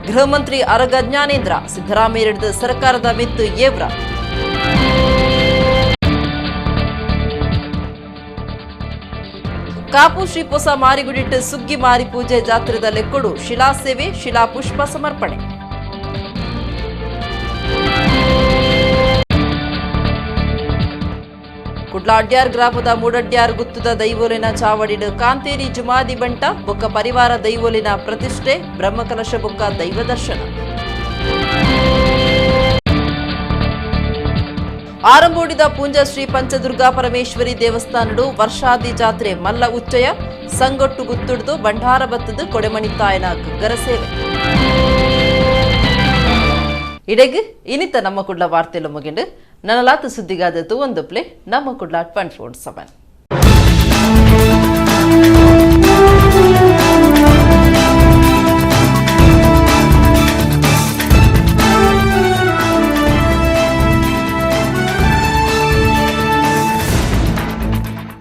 ಗೃಹ ಮಂತ್ರಿ ಅರಗ ಜ್ಞಾನೇಂದ್ರ ಸಿದ್ದರಾಮಯ್ಯ ಸರ್ಕಾರದ ಮಿತ್ತು ಏವ್ರ ಕಾಪು ಶ್ರೀಪೊಸ ಮಾರಿಗುಡಿಟ್ಟು ಸುಗ್ಗಿ ಮಾರಿ ಪೂಜೆ ಜಾತ್ರೆದ ಲೆಕ್ಕೊಡು ಶಿಲಾಸೇವೆ ಶಿಲಾಪುಷ್ಪ ಸಮರ್ಪಣೆ ಕುಡ್ಲ ಅಡ್ಯಾರ್ ಗ್ರಾಮದ ಮೂಡಡ್ಯಾರ್ ಗುತ್ತುದ ದೈವೋಲಿನ ಚಾವಡಿಡು ಕಾಂತೇರಿ ಜುಮಾದಿ ಬಂಟ ಬೊಕ್ಕ ಪರಿವಾರ ದೈವೋಲಿನ ಪ್ರತಿಷ್ಠೆ ಬ್ರಹ್ಮಕಲಶ ಬೊಕ್ಕ ದೈವ ದರ್ಶನ ಆರಂಭೋಡಿದ ಪೂಂಜ ಶ್ರೀ ಪಂಚದುರ್ಗಾ ಪರಮೇಶ್ವರಿ ದೇವಸ್ಥಾನಡು ವರ್ಷಾದಿ ಜಾತ್ರೆ ಮಲ್ಲ ಉಚ್ಚಯ ಸಂಗೊಟ್ಟು ಗುತ್ತುಡ್ದು ಭಂಡಾರ ಬತ್ತದು ಕೊಡೆಮಣಿತ್ತಾಯನ ಗಗ್ಗರ ಸೇವೆ ಇಡೆಗ್ ಇನಿತ ನಮ್ಮ ಕುಡ್ಲ ವಾರ್ತೆಲು ಮುಗಿಂಡು ನನಲಾತ ಸುದ್ದಿಗಾದತ್ತು ಒಂದು ಪ್ಲೇ ನಮ್ಮ ಕುಡ್ಲ 24/7